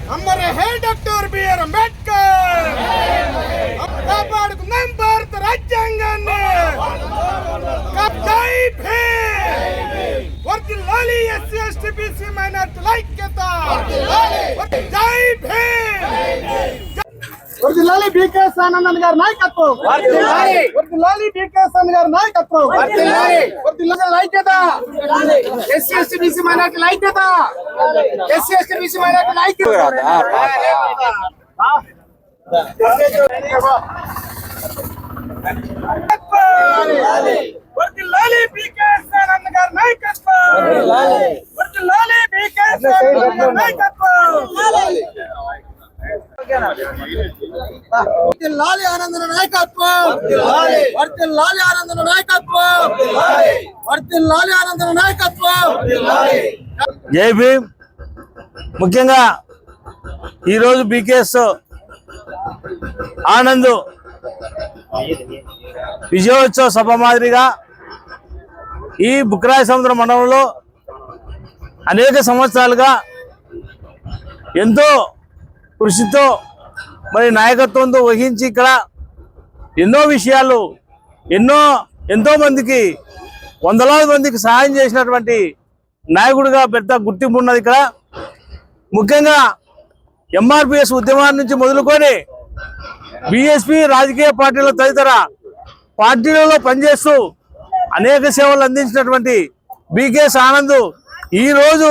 अमर है doctor B R. Ambedkar कापाडुकुंदाम Bharat राज्यांगान्नि जय Bhim वर्धिल्लाली Sc Estee BC మైనారిటీల ఐక్యత జై భీమ్ వర్ధిల్లాలి బీకేఎస్ ఆనందన్ గారి నాయకత్వం వర్ధిల్లాలి బీకేఎస్ ఆనందన్ గారి నాయకత్వం వర్ధిల్లాలి ఐక్యత ఎస్సీ ఎస్టీ బీసీ మైనారిటీల ఐక్యత ఎస్సీ ఎస్టీ బీసీ మైనారిటీల ఐక్యత వర్ధిల్లాలి బీకేఎస్ ఆనందన్ గారి నాయకత్వం వర్ధిల్లాలి బీకేఎస్ ఆనందన్ గారి నాయకత్వం వర్ధిల్లాలి ఆనందన్ నాయకత్వం వర్ధిల్లాలి ఆనందన్ నాయకత్వం వర్ధిల్లాలి ఆనందన్ నాయకత్వం జై భీమ్ ముఖ్యంగా ఈరోజు బీకేఎస్ ఆనంద్ విజయోత్సవ సభ మాదిరిగా ఈ బుక్రాయ సముద్ర మండలంలో అనేక సంవత్సరాలుగా ఎంతో కృషితో మరి నాయకత్వంతో వహించి ఇక్కడ ఎన్నో విషయాలు ఎంతో మందికి వందలాది మందికి సహాయం చేసినటువంటి నాయకుడిగా పెద్ద గుర్తింపు ఉన్నది ఇక్కడ. ముఖ్యంగా ఎంఆర్పిఎస్ ఉద్యమాన్ని నుంచి మొదలుకొని బీఎస్పీ రాజకీయ పార్టీల తదితర పార్టీలలో పనిచేస్తూ అనేక సేవలు అందించినటువంటి బీకేఎస్ ఆనంద్ ఈరోజు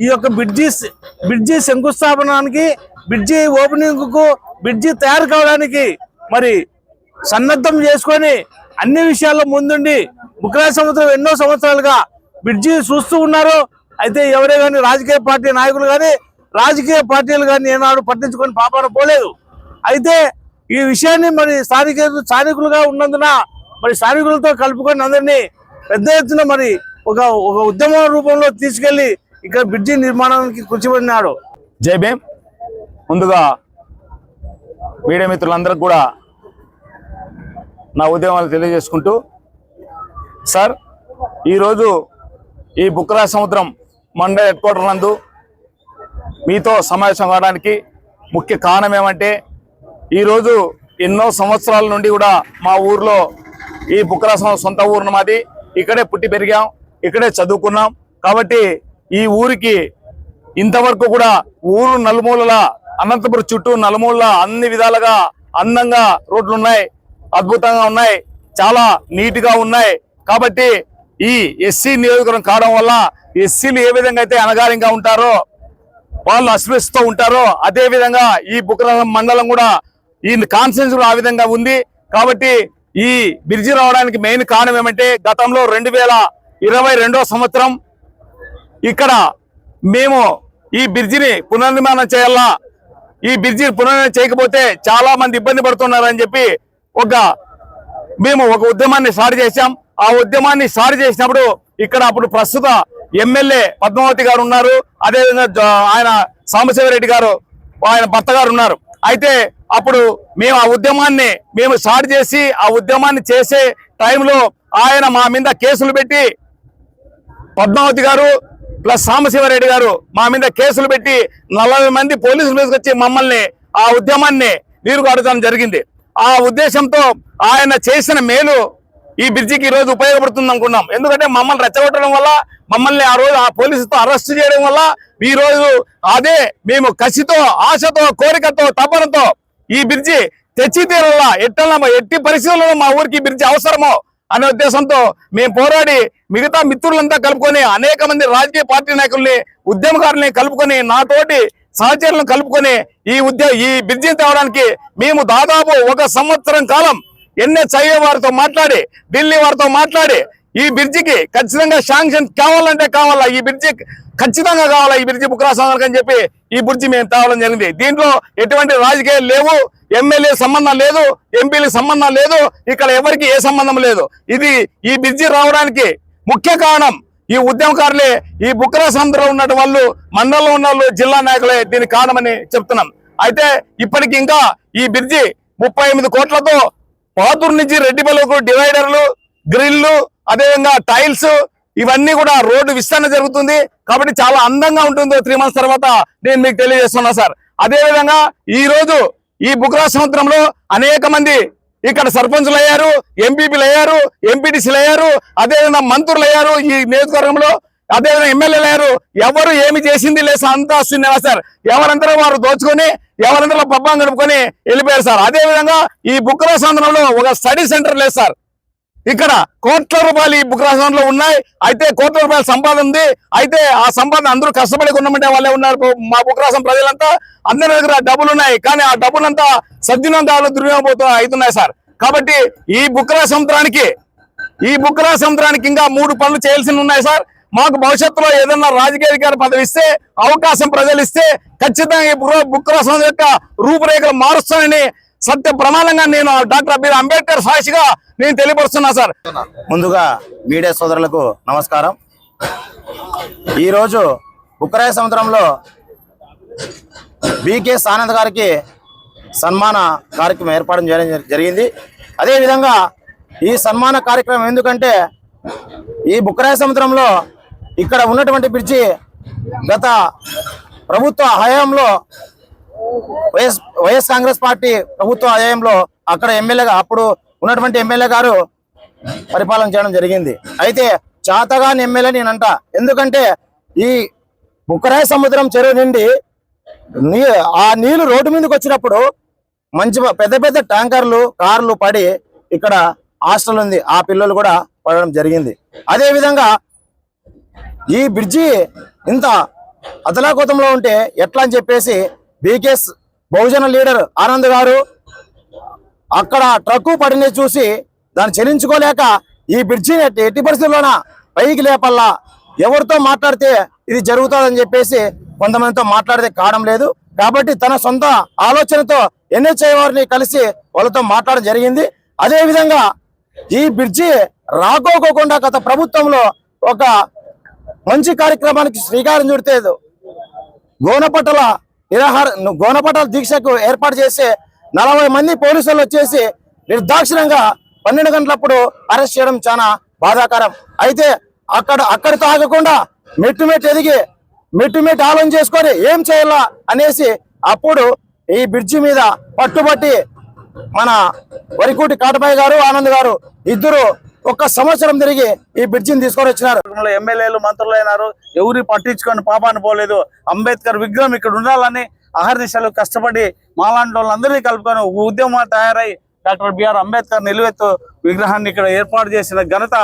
ఈ యొక్క బ్రిడ్జి శంకుస్థాపనానికి బ్రిడ్జి ఓపెనింగ్ కు బ్రిడ్జి తయారు కావడానికి మరి సన్నద్ధం చేసుకొని అన్ని విషయాల్లో ముందుండి బుక్రాయ సముద్రం ఎన్నో సంవత్సరాలుగా బ్రిడ్జి చూస్తూ ఉన్నారు. అయితే ఎవరే కానీ రాజకీయ పార్టీ నాయకులు కానీ రాజకీయ పార్టీలు కానీ ఏనాడు పట్టించుకొని పాపాన పోలేదు. అయితే ఈ విషయాన్ని మరి స్థానికులుగా ఉన్నందున మరి స్థానికులతో కలుపుకొని అందరినీ పెద్ద ఎత్తున మరి ఒక ఉద్యమ రూపంలో తీసుకెళ్లి ఇక్కడ బ్రిడ్జి నిర్మాణానికి కృషి పడినాడు. జై భీమ్. ముందుగా మీడియా మిత్రులందరికీ కూడా నా ఉద్యమాలు తెలియజేసుకుంటూ, సార్ ఈరోజు ఈ బుక్రాయ సముద్రం మండల హెడ్ క్వార్టర్ నందు మీతో సమావేశం కావడానికి ముఖ్య కారణం ఏమంటే, ఈరోజు ఎన్నో సంవత్సరాల నుండి కూడా మా ఊర్లో ఈ బుక్రాయ సముద్రం సొంత ఊరు మాది, ఇక్కడే పుట్టి పెరిగాం, ఇక్కడే చదువుకున్నాం. కాబట్టి ఈ ఊరికి ఇంతవరకు కూడా ఊరు నలుమూలల అనంతపురం చుట్టూ నలుమూలల అన్ని విధాలుగా అందంగా రోడ్లు ఉన్నాయి, అద్భుతంగా ఉన్నాయి, చాలా నీట్గా ఉన్నాయి. కాబట్టి ఈ ఎస్సీ నియోజకవర్గం కావడం వల్ల ఎస్సీలు ఏ విధంగా అయితే అణగారిగా ఉంటారో వాళ్ళు అస్పృశ్యతో ఉంటారో అదే విధంగా ఈ బుక్రాయ మండలం కూడా ఈ కాన్స్టిట్యూన్సీ కూడా ఆ విధంగా ఉంది. కాబట్టి ఈ బ్రిడ్జి రావడానికి మెయిన్ కారణం ఏమంటే, గతంలో 2022 సంవత్సరం ఇక్కడ మేము ఈ బ్రిడ్జిని పునర్నిర్మాణం చేయాలా, ఈ బ్రిడ్జిని పునర్నిర్మాణం చేయకపోతే చాలా మంది ఇబ్బంది పడుతున్నారని చెప్పి మేము ఒక ఉద్యమాన్ని స్టార్ట్ చేశాం. ఆ ఉద్యమాన్ని స్టార్ట్ చేసినప్పుడు ఇక్కడ అప్పుడు ప్రస్తుత ఎమ్మెల్యే పద్మావతి గారు ఉన్నారు, అదేవిధంగా ఆయన సాంబశివరెడ్డి గారు ఆయన భర్త గారు ఉన్నారు. అయితే అప్పుడు మేము ఆ ఉద్యమాన్ని స్టార్ట్ చేసి ఆ ఉద్యమాన్ని చేసే టైంలో ఆయన మా మీద కేసులు పెట్టి, పద్మావతి గారు ప్లస్ సాంబశివరెడ్డి గారు మా మీద కేసులు పెట్టి 40 మంది పోలీసులు తీసుకొచ్చి మమ్మల్ని ఆ ఉద్యమాన్ని నీరు కాడటం జరిగింది. ఆ ఉద్దేశంతో ఆయన చేసిన మేలు ఈ బ్రిడ్జికి ఈ రోజు ఉపయోగపడుతుంది అనుకున్నాం. ఎందుకంటే మమ్మల్ని రెచ్చగొట్టడం వల్ల, మమ్మల్ని ఆ రోజు ఆ పోలీసుతో అరెస్ట్ చేయడం వల్ల ఈ రోజు అదే మేము కసితో, ఆశతో, కోరికతో, తపనతో ఈ బ్రిడ్జి తెచ్చి తీరాలా, ఎట్టి పరిస్థితుల్లో మా ఊరికి ఈ బ్రిడ్జి అవసరమో అనే ఉద్దేశంతో మేము పోరాడి మిగతా మిత్రులంతా కలుపుకొని అనేక మంది రాజకీయ పార్టీ నాయకుల్ని, ఉద్యమకారుల్ని కలుపుకొని, నాతోటి సహచరులను కలుపుకొని ఈ బ్రిడ్జిని తేవడానికి మేము దాదాపు 1 సంవత్సరం కాలం NHIA వారితో మాట్లాడి, ఢిల్లీ వారితో మాట్లాడి ఈ బ్రిడ్జికి ఖచ్చితంగా శాంక్షన్ కావాలంటే కావాలా, ఈ బ్రిడ్జి ఖచ్చితంగా కావాలా, ఈ బ్రిడ్జి బుక్రాయ సముద్రం అని చెప్పి ఈ బ్రిడ్జి మేము తేవడం జరిగింది. దీంట్లో ఎటువంటి రాజకీయాలు లేవు, ఎమ్మెల్యే సంబంధం లేదు, ఎంపీలకు సంబంధం లేదు, ఇక్కడ ఎవరికి ఏ సంబంధం లేదు. ఈ బ్రిడ్జి రావడానికి ముఖ్య కారణం ఈ ఉద్యమకారులే, ఈ బుక్కరా సముద్రంలో ఉన్న వాళ్ళు, మండలంలో ఉన్న వాళ్ళు, జిల్లా నాయకులే దీనికి కారణమని చెప్తున్నాం. అయితే ఇప్పటికి ఇంకా ఈ బ్రిడ్జి 38 కోట్లతో పాతూరు నుంచి రెడ్డిపల్లికు డివైడర్లు, గ్రిల్లు, అదేవిధంగా టైల్స్ ఇవన్నీ కూడా రోడ్డు విస్తరణ జరుగుతుంది. కాబట్టి చాలా అందంగా ఉంటుంది. 3 months తర్వాత నేను మీకు తెలియజేస్తున్నా సార్. అదేవిధంగా ఈ రోజు ఈ బుక్కరా సముద్రంలో అనేక మంది ఇక్కడ సర్పంచులు అయ్యారు, ఎంపీపీలు అయ్యారు, ఎంపీటీసీలు అయ్యారు, అదేవిధంగా మంత్రులు అయ్యారు ఈ నియోజకవర్గంలో, అదేవిధంగా ఎమ్మెల్యేలు అయ్యారు. ఎవరు ఏమి చేసింది లేదు సార్, అంతా వస్తుంది సార్. ఎవరందరూ వారు దోచుకొని ఎవరందరూ పబ్బం గడుపుకొని వెళ్ళిపోయారు సార్. అదేవిధంగా ఈ బుక్కరా సముద్రంలో ఒక స్టడీ సెంటర్ లేదు సార్. ఇక్కడ కోట్ల రూపాయలు ఈ బుక్కరా సముద్రంలో ఉన్నాయి. అయితే కోట్ల రూపాయల సంపాదన ఉంది. అయితే ఆ సంపాదన అందరూ కష్టపడి కొన్నమంటే వాళ్ళే ఉన్నారు. మా బుక్కరా సముద్రం ప్రజలంతా అందరి దగ్గర డబ్బులు ఉన్నాయి, కానీ ఆ డబ్బులంతా సద్వినియోగాలు దుర్వినియోగం అవుతున్నాయి సార్. కాబట్టి ఈ బుక్కరా సముద్రానికి ఇంకా 3 పనులు చేయాల్సి ఉన్నాయి సార్. మాకు భవిష్యత్తులో ఏదన్నా రాజకీయ అధికార పదవి ఇస్తే, అవకాశం ప్రజలు ఇస్తే ఖచ్చితంగా ఈ బుక్కరా సముద్రం యొక్క రూపురేఖలు మారుస్తానని సత్య ప్రమాణంగా నేను డాక్టర్ బిఆర్ అంబేద్కర్ సాక్షిగా నేను తెలియపరుస్తున్నా సార్. ముందుగా మీడియా సోదరులకు నమస్కారం. ఈరోజు బుక్కరా సముద్రంలో బికేఎస్ ఆనంద్ గారికి సన్మాన కార్యక్రమం ఏర్పాటు చేయడం జరిగింది. అదేవిధంగా ఈ సన్మాన కార్యక్రమం ఎందుకంటే ఈ బుక్కరా సముద్రంలో ఇక్కడ ఉన్నటువంటి బ్రిడ్జి గత ప్రభుత్వ హయాంలో వైఎస్ కాంగ్రెస్ పార్టీ ప్రభుత్వ హయాంలో అక్కడ ఎమ్మెల్యేగా అప్పుడు ఉన్నటువంటి ఎమ్మెల్యే గారు పరిపాలన చేయడం జరిగింది. అయితే చాతగాని ఎమ్మెల్యే నేనంట. ఎందుకంటే ఈ బుక్కరా సముద్రం చెరువు నుండి ఆ నీళ్లు రోడ్డు మీదకి వచ్చినప్పుడు మంచి పెద్ద పెద్ద ట్యాంకర్లు, కార్లు పడి ఇక్కడ హాస్టల్ ఉంది, ఆ పిల్లలు కూడా పడడం జరిగింది. అదేవిధంగా ఈ బ్రిడ్జి ఇంత అతలాకుతంలో ఉంటే ఎట్లా అని చెప్పేసి బికేఎస్ బహుజన లీడర్ ఆనంద్ గారు అక్కడ ట్రక్కు పడినది చూసి దాన్ని చెల్లించుకోలేక ఈ బ్రిడ్జిని ఎట్టి పరిస్థితుల్లోన పైకి లేపల్లా, ఎవరితో మాట్లాడితే ఇది జరుగుతుందని చెప్పేసి కొంతమందితో మాట్లాడితే కావడం లేదు. కాబట్టి తన సొంత ఆలోచనతో ఎన్హెచ్ఐ వారిని కలిసి వాళ్ళతో మాట్లాడడం జరిగింది. అదేవిధంగా ఈ బ్రిడ్జి రాకోకోకుండా గత ప్రభుత్వంలో ఒక మంచి కార్యక్రమానికి శ్రీకారం చుడితే గోనపట్టల దీక్షకు ఏర్పాటు చేసి 40 మంది పోలీసులు వచ్చేసి నిర్దాక్షిణ్యంగా 12 గంటలప్పుడు అరెస్ట్ చేయడం చాలా బాధాకరం. అయితే అక్కడితో ఆగకుండా మెట్టు ఎదిగి మెట్టు ఆలోచన చేసుకొని ఏం చేయాలా అనేసి అప్పుడు ఈ బ్రిడ్జి మీద పట్టుబట్టి మన వరికూటి కాటబాయి గారు, ఆనంద్ గారు ఇద్దరు 1 సంవత్సరం తిరిగి ఈ బ్రిడ్జిని తీసుకొని వచ్చినారు. ఎమ్మెల్యేలు, మంత్రులు అయినారు, ఎవరు పట్టించుకొని పాపాన్ని పోలేదు. అంబేద్కర్ విగ్రహం ఇక్కడ ఉండాలని అహర్నిశలు కష్టపడి మాలాంటి వాళ్ళందరినీ కలుపుకొని ఉద్యమం తయారై డాక్టర్ బిఆర్ అంబేద్కర్ నిలువెత్తు విగ్రహాన్ని ఇక్కడ ఏర్పాటు చేసిన ఘనత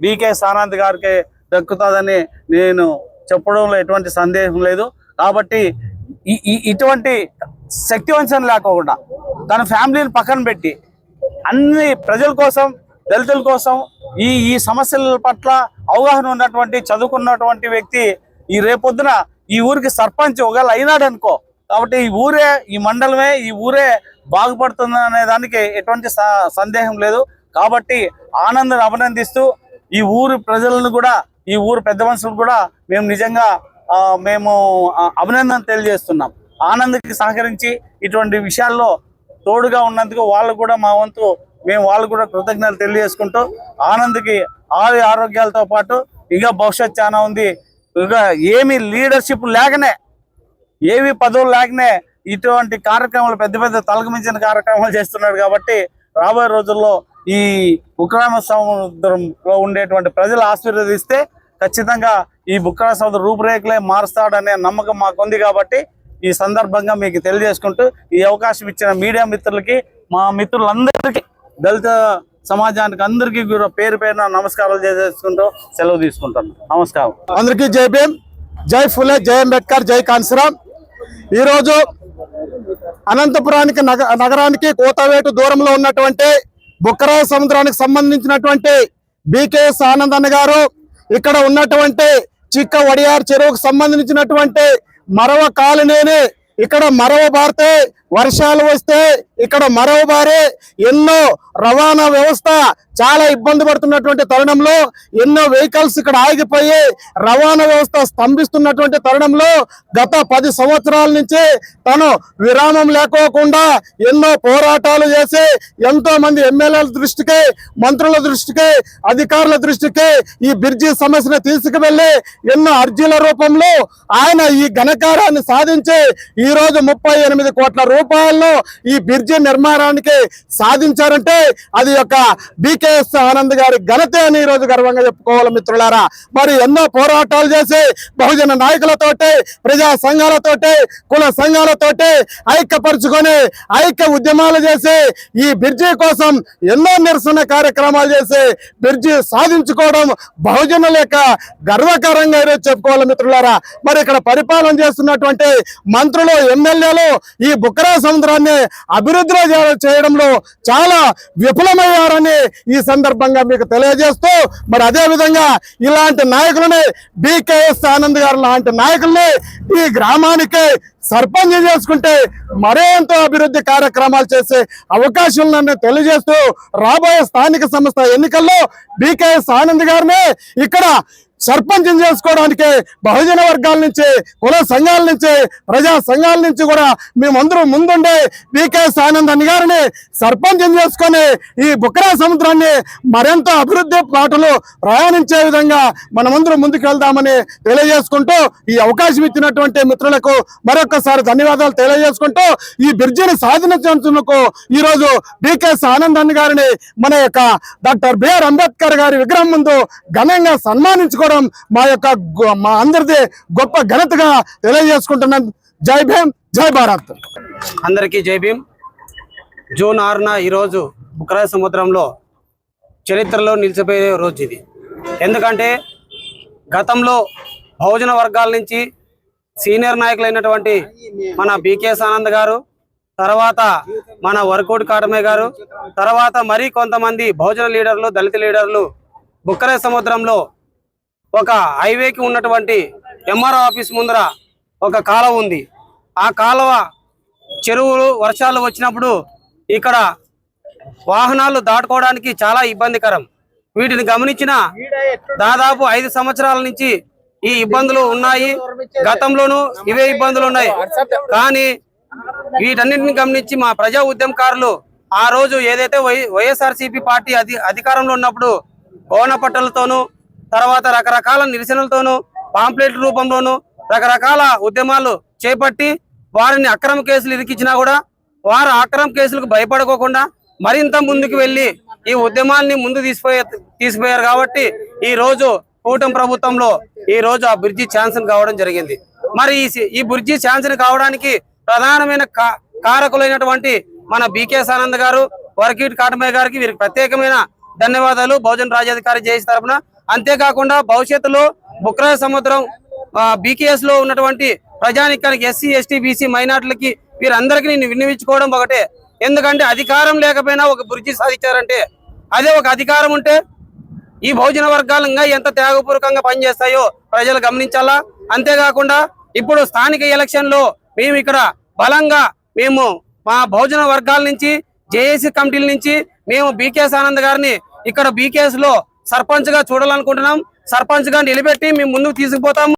బికేఎస్ ఆనంద్ గారికి దక్కుతుందని నేను చెప్పడంలో ఎటువంటి సందేహం లేదు. కాబట్టి ఇటువంటి శక్తివంచన లేకోకుండా తన ఫ్యామిలీని పక్కన పెట్టి అన్ని ప్రజల కోసం, దళితుల కోసం ఈ సమస్యల పట్ల అవగాహన ఉన్నటువంటి చదువుకున్నటువంటి వ్యక్తి ఈ రేపొద్దున ఈ ఊరికి సర్పంచ్ ఒకవేళ అయినాడు అనుకో. కాబట్టి ఈ మండలమే ఈ ఊరే బాగుపడుతుంది అనే దానికి ఎటువంటి సందేహం లేదు. కాబట్టి ఆనంద్ని అభినందిస్తూ ఈ ఊరు ప్రజలను కూడా, ఈ ఊరు పెద్ద మనుషులు కూడా మేము నిజంగా అభినందన తెలియజేస్తున్నాం. ఆనంద్కి సహకరించి ఇటువంటి విషయాల్లో తోడుగా ఉన్నందుకు వాళ్ళు కూడా మా వంతు వాళ్ళు కూడా కృతజ్ఞతలు తెలియజేసుకుంటూ ఆనంద్కి ఆరోగ్యాలతో పాటు ఇంకా భవిష్యత్ చాలా ఉంది. ఇంకా ఏమి లీడర్షిప్ లేకనే, ఏవి పదవులు లేకనే ఇటువంటి కార్యక్రమాలు పెద్ద పెద్ద తలకమించిన కార్యక్రమాలు చేస్తున్నాడు. కాబట్టి రాబోయే రోజుల్లో ఈ బుక్కరా సముద్రంలో ఉండేటువంటి ప్రజలు ఆశీర్వదిస్తే ఖచ్చితంగా ఈ బుక్కరా సముద్రం రూపురేఖలే మారుస్తాడనే నమ్మకం మాకుంది. కాబట్టి ఈ సందర్భంగా మీకు తెలియజేసుకుంటూ ఈ అవకాశం ఇచ్చిన మీడియా మిత్రులకి, మా మిత్రులందరికీ, దళిత సమాజానికి అందరికీ కూడా పేరు పేరున నమస్కారాలు చేసుకుంటూ సెలవు తీసుకుంటాను. నమస్కారం. అందరికీ జై భీమ్, జై ఫులే, జై అంబేద్కర్, జై కాన్సీరామ్. ఈరోజు అనంతపురానికి నగరానికి కోతవేటు దూరంలో ఉన్నటువంటి బుక్కరా సముద్రానికి సంబంధించినటువంటి బికేఎస్ ఆనంద్ అన్న గారు ఇక్కడ ఉన్నటువంటి చిక్క వడియార్ చెరువుకు సంబంధించినటువంటి మరవ కాలనీని ఇక్కడ మరవబారితే వర్షాలు వస్తే ఇక్కడ మరవబారి ఎన్నో రవాణా వ్యవస్థ చాలా ఇబ్బంది పడుతున్నటువంటి తరుణంలో ఎన్నో వెహికల్స్ ఇక్కడ ఆగిపోయి రవాణా వ్యవస్థ స్తంభిస్తున్నటువంటి తరుణంలో గత 10 సంవత్సరాల నుంచి తను విరామం లేకోకుండా ఎన్నో పోరాటాలు చేసి ఎంతో మంది ఎమ్మెల్యేల దృష్టికి, మంత్రుల దృష్టికి, అధికారుల దృష్టికి ఈ బ్రిడ్జి సమస్యను తీసుకువెళ్లి ఎన్నో అర్జీల రూపంలో ఆయన ఈ ఘనకార్యాన్ని సాధించి ఈ రోజు 38 కోట్ల రూపాయలను ఈ బ్రిడ్జి నిర్మాణానికి సాధించారంటే అది ఒక బికేఎస్ ఆనంద్ గారి ఘనతే అని ఈ రోజు గర్వంగా చెప్పుకోవాలి మిత్రులారా. మరి ఎన్నో పోరాటాలు చేసి బహుజన నాయకులతోటి, ప్రజా సంఘాలతోటి, కుల సంఘాలతోటి ఐక్యపరుచుకొని ఐక్య ఉద్యమాలు చేసి ఈ బ్రిడ్జి కోసం ఎన్నో నిరసన కార్యక్రమాలు చేసి బ్రిడ్జి సాధించుకోవడం బహుజనుల యొక్క గర్వకారంగా ఈరోజు చెప్పుకోవాలి మిత్రులారా. మరి ఇక్కడ పరిపాలన చేస్తున్నటువంటి మంత్రులు, ఎమ్మెల్యేలు ఈ బుక్కరా సముద్రాన్ని అభివృద్ధిలో చేయడంలో చాలా విఫలమయ్యారని ఈ సందర్భంగా మీకు తెలియజేస్తూ, మరి అదే విధంగా ఇలాంటి నాయకులని, బికేఎస్ ఆనంద్ గారు లాంటి నాయకుల్ని ఈ గ్రామానికి సర్పంచ్ చేసుకుంటే మరేంతో అభివృద్ధి కార్యక్రమాలు చేసే అవకాశం తెలియజేస్తూ రాబోయే స్థానిక సంస్థ ఎన్నికల్లో బికేఎస్ ఆనంద్ గారిని ఇక్కడ సర్పంచ్ చేసుకోవడానికి బహుజన వర్గాల నుంచి, కుల సంఘాల నుంచి, ప్రజా సంఘాల నుంచి కూడా మేమందరూ ముందుండే బికేఎస్ ఆనంద్ అన్ని గారిని సర్పంచ్ చేసుకొని ఈ బుక్కరా సముద్రాన్ని మరింత అభివృద్ధి బాటలో ప్రయాణించే విధంగా మనమందరం ముందుకు వెళ్దామని తెలియజేసుకుంటూ ఈ అవకాశం ఇచ్చినటువంటి మిత్రులకు మరొకసారి ధన్యవాదాలు తెలియజేసుకుంటూ ఈ బ్రిడ్జిని సాధించినందుకు ఈ రోజు బికేఎస్ ఆనంద్ అన్ని గారిని మన యొక్క డాక్టర్ బిఆర్ అంబేద్కర్ గారి విగ్రహం ముందు ఘనంగా సన్మానించుకోవడం మా అందరిది గొప్ప ఘనతగా తెలియజేసుకుంటున్నాం. జై భీమ్, జై భారత్. అందరికీ జై భీమ్. జూన్ 6న ఈరోజు బుక్కరా సముద్రంలో చరిత్రలో నిలిచిపోయే రోజు ఇది. ఎందుకంటే గతంలో బహుజన వర్గాల నుంచి సీనియర్ నాయకులైనటువంటి మన బికేఎస్ ఆనంద్ గారు, తర్వాత మన వరకోటి కాటమయ్య గారు, తర్వాత మరి కొంతమంది బహుజన లీడర్లు, దళిత లీడర్లు బుక్కరా సముద్రంలో ఒక హైవేకి ఉన్నటువంటి ఎంఆర్ఓ ఆఫీస్ ముందర ఒక కాలువ ఉంది. ఆ కాలువ చెరువులు వర్షాలు వచ్చినప్పుడు ఇక్కడ వాహనాలు దాటుకోవడానికి చాలా ఇబ్బందికరం. వీటిని గమనించిన దాదాపు 5 సంవత్సరాల నుంచి ఈ ఇబ్బందులు ఉన్నాయి. గతంలోనూ ఇవే ఇబ్బందులు ఉన్నాయి. కానీ వీటన్నిటిని గమనించి మా ప్రజా ఉద్యమకారులు ఆ రోజు ఏదైతే వైఎస్ఆర్సీపీ పార్టీ అధికారంలో ఉన్నప్పుడు గోనపట్టలతోనూ, తర్వాత రకరకాల నిరసనలతోనూ, పాంప్లెట్ల రూపంలోనూ రకరకాల ఉద్యమాలు చేపట్టి వారిని అక్రమ కేసులు ఇరికించినా కూడా వారు అక్రమ కేసులకు భయపడుకోకుండా మరింత ముందుకు వెళ్ళి ఈ ఉద్యమాల్ని ముందు తీసిపోయారు. కాబట్టి ఈ రోజు కూటమి ప్రభుత్వంలో ఈ రోజు ఆ బ్రిడ్జి శాంక్షన్ కావడం జరిగింది. మరి ఈ బ్రిడ్జి శాంక్షన్ కావడానికి ప్రధానమైన కారకులైనటువంటి మన బికేఎస్ ఆనంద్ గారు, వరకీటి కాటమయ్య గారికి వీరికి ప్రత్యేకమైన ధన్యవాదాలు బహుజన రాజ్యాధికారి జేఏసీ తరఫున. అంతేకాకుండా భవిష్యత్తులో బుక్కరా సముద్రం బికేఎస్ లో ఉన్నటువంటి ప్రజానికానికి, ఎస్సీ, ఎస్టీ, బీసీ మైనార్టీలకి వీరందరికీ నేను విన్నవించుకోవడం ఒకటే. ఎందుకంటే అధికారం లేకపోయినా ఒక బ్రిడ్జి సాధించారంటే, అదే ఒక అధికారం ఉంటే ఈ బహుజన వర్గాలు ఇంకా ఎంత త్యాగపూర్వకంగా పనిచేస్తాయో ప్రజలు గమనించాలా. అంతేకాకుండా ఇప్పుడు స్థానిక ఎలక్షన్ లో మేము ఇక్కడ బలంగా మా బహుజన వర్గాల నుంచి, జేఏసీ కమిటీల నుంచి మేము బికేఎస్ ఆనంద్ గారిని ఇక్కడ బికేఎస్ లో సర్పంచ్ గా చూడాలనుకుంటున్నాం. సర్పంచ్ గా నిలబెట్టి మేము ముందుకు తీసుకుపోతాము.